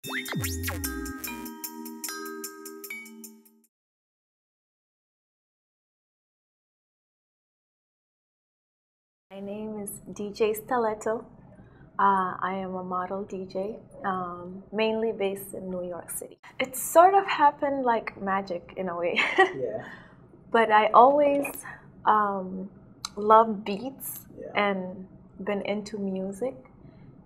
My name is DJ Stiletto. I am a model DJ, mainly based in New York City. It sort of happened like magic in a way. Yeah. But I always loved beats Yeah. and been into music.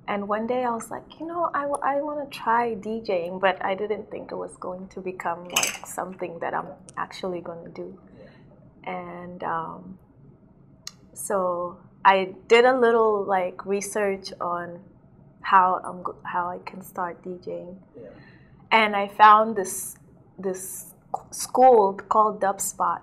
And one day I was like, I want to try DJing, but I didn't think it was going to become like something that I'm actually going to do. And so I did a little like research on how I can start DJing, Yeah. and I found this school called Dubspot,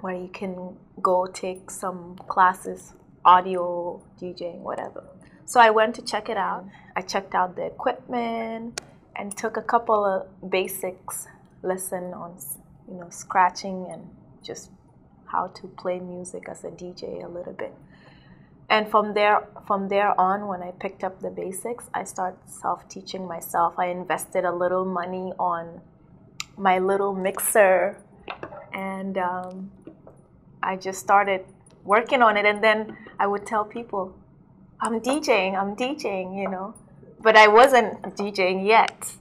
where you can go take some classes, audio DJing, whatever. So I went to check it out. I checked out the equipment and took a couple of basics lesson on scratching and just how to play music as a DJ a little bit. And from there on, when I picked up the basics, I started self-teaching myself. I invested a little money on my little mixer, and I just started working on it. And then I would tell people, I'm DJing, but I wasn't DJing yet.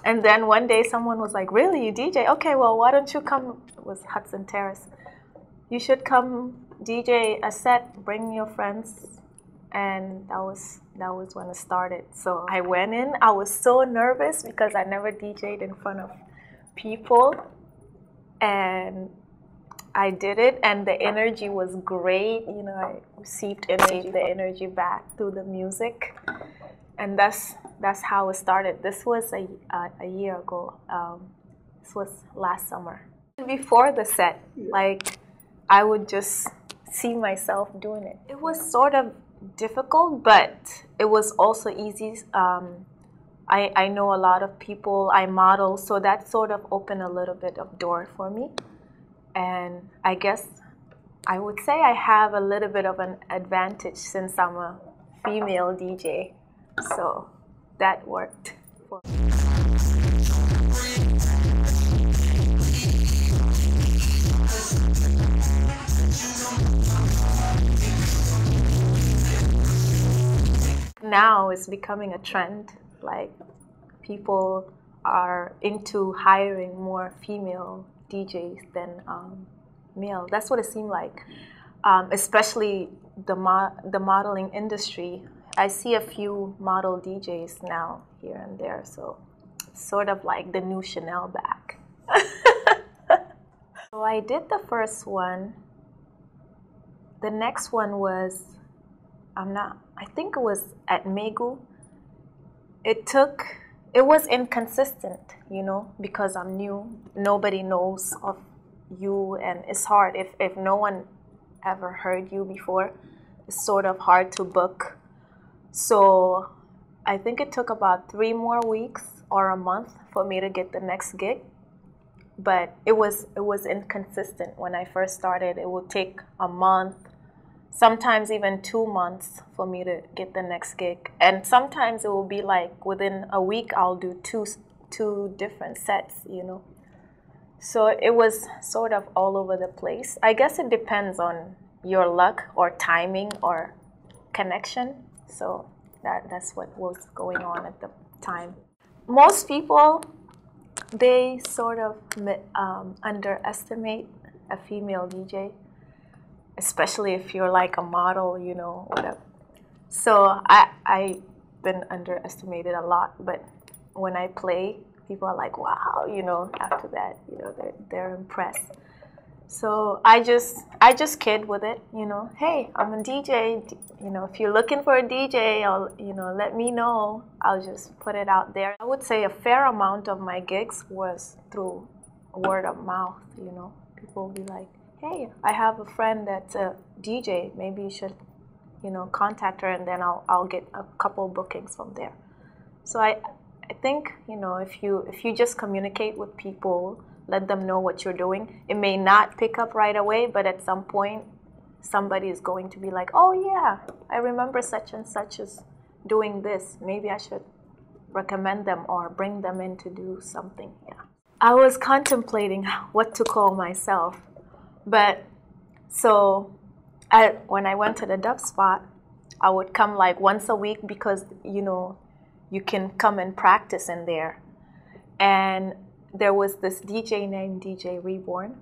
And then one day someone was like, really, you DJ? Okay, well, why don't you come? It was Hudson Terrace. You should come DJ a set, bring your friends. And that was when it started. So I went in. I was so nervous because I never DJed in front of people. And I did it, and the energy was great. I received the energy back through the music. And that's how it started. This was a year ago. This was last summer. Before the set, like, I would just see myself doing it. It was sort of difficult, but it was also easy. I know a lot of people. I model, so that sort of opened a little bit of door for me. And I guess I would say I have a little bit of an advantage since I'm a female DJ. So that worked for me. Now it's becoming a trend. Like, people are into hiring more female DJs than male. That's what it seemed like, especially the modeling industry. I see a few model DJs now here and there, so it's sort of like the new Chanel bag. So I did the first one. The next one was, I think it was at Megu. It was inconsistent, because I'm new. Nobody knows of you, and it's hard. If no one ever heard you before, it's sort of hard to book. So I think it took about 3 more weeks or a month for me to get the next gig. But it was inconsistent. When I first started, it would take a month, sometimes even 2 months for me to get the next gig. And sometimes it will be like within a week I'll do two different sets, So it was sort of all over the place. I guess it depends on your luck or timing or connection. So that's what was going on at the time. Most people, they sort of underestimate a female DJ, especially if you're like a model, whatever. So I've been underestimated a lot, but when I play, people are like, wow, after that, they're impressed. So I just kid with it, hey, I'm a DJ, if you're looking for a DJ, let me know. I'll just put it out there. I would say a fair amount of my gigs was through word of mouth, People will be like, hey, I have a friend that's a DJ, maybe you should, contact her, and then I'll get a couple bookings from there. So I think, if you just communicate with people, let them know what you're doing, it may not pick up right away, but at some point, somebody is going to be like, oh yeah, I remember such and such is doing this. Maybe I should recommend them or bring them in to do something. Yeah. I was contemplating what to call myself, but so when I went to the dub spot, I would come like once a week because you can come and practice in there. And there was this DJ named DJ Reborn,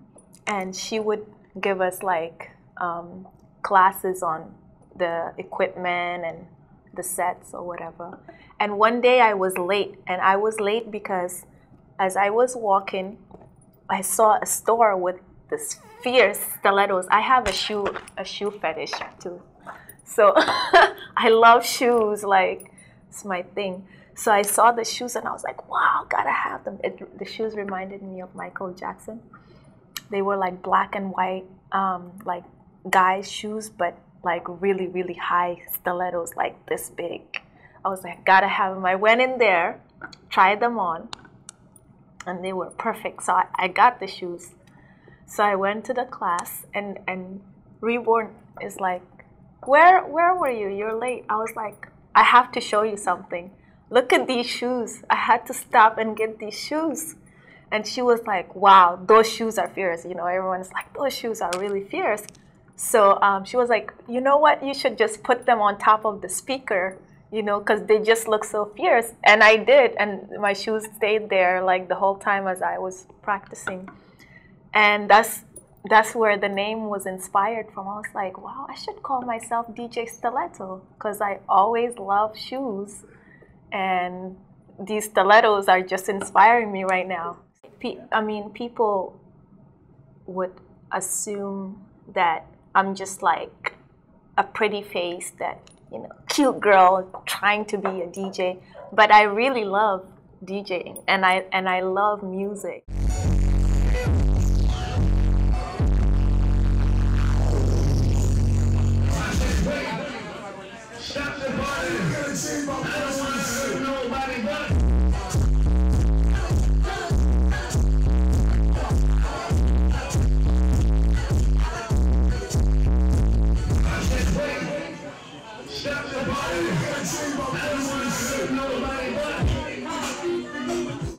and she would give us like classes on the equipment and the sets or whatever. And one day I was late, and I was late because as I was walking, I saw a store with this fierce stilettos. I have a shoe fetish too. So I love shoes, like it's my thing. So I saw the shoes and I was like, wow, gotta have them. The shoes reminded me of Michael Jackson. They were like black and white, like guys' shoes, but like really, really high stilettos, like this big. I was like, gotta have them. I went in there, tried them on, and they were perfect. So I got the shoes. So I went to the class, and Reborn is like, where were you? You're late. I was like, I have to show you something. Look at these shoes. I had to stop and get these shoes. And she was like, wow, those shoes are fierce. Everyone's like, those shoes are really fierce. So she was like, you know what? You should just put them on top of the speaker, because they just look so fierce. And I did. And my shoes stayed there like the whole time as I was practicing. And that's where the name was inspired from. I was like, wow, I should call myself DJ Stiletto because I always love shoes. And these stilettos are just inspiring me right now. People would assume that I'm just like a pretty face that, cute girl trying to be a DJ. But I really love DJing and I love music.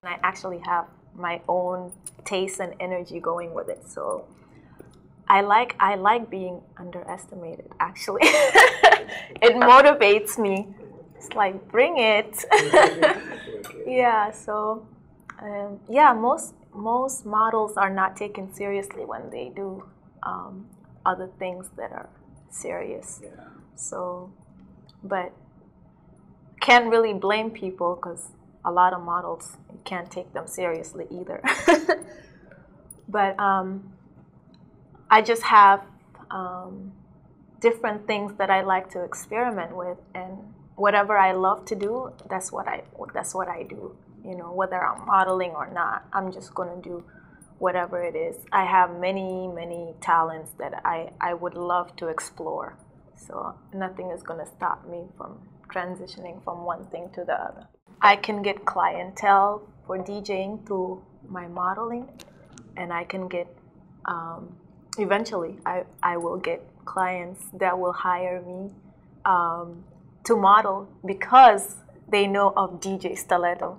I actually have my own taste and energy going with it, so I like being underestimated. Actually, it motivates me. It's like, bring it. Yeah. So, most models are not taken seriously when they do other things that are serious. Yeah. So, but can't really blame people because a lot of models, you can't take them seriously either. But I just have different things that I like to experiment with, and whatever I love to do, that's what I do. Whether I'm modeling or not, I'm just gonna do whatever it is. I have many talents that I would love to explore. So nothing is gonna stop me from transitioning from one thing to the other. I can get clientele for DJing through my modeling, and I can get eventually I will get clients that will hire me to model because they know of DJ Stiletto.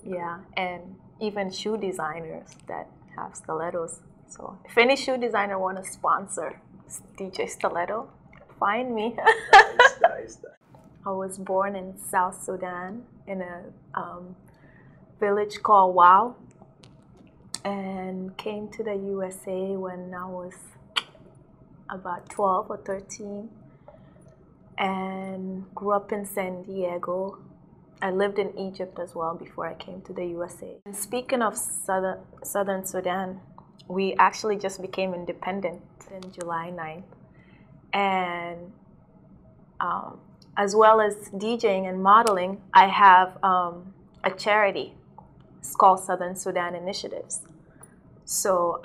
Yeah, and even shoe designers that have stilettos. So if any shoe designer want to sponsor DJ Stiletto, find me. Nice. I was born in South Sudan in a village called Wow, and came to the USA when I was about 12 or 13, and grew up in San Diego. I lived in Egypt as well before I came to the USA. And speaking of Southern Sudan, we actually just became independent in July 9th. And as well as DJing and modeling, I have a charity. It's called Southern Sudan Initiatives. So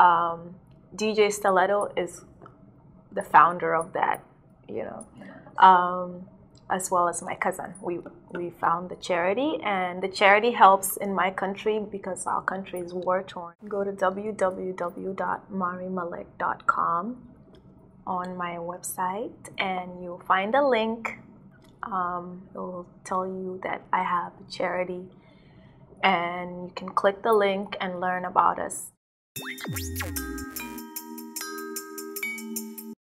DJ Stiletto is the founder of that, as well as my cousin. We found the charity, and the charity helps in my country because our country is war-torn. Go to www.marimalek.com on my website, and you'll find a link It will tell you that I have a charity, and you can click the link and learn about us.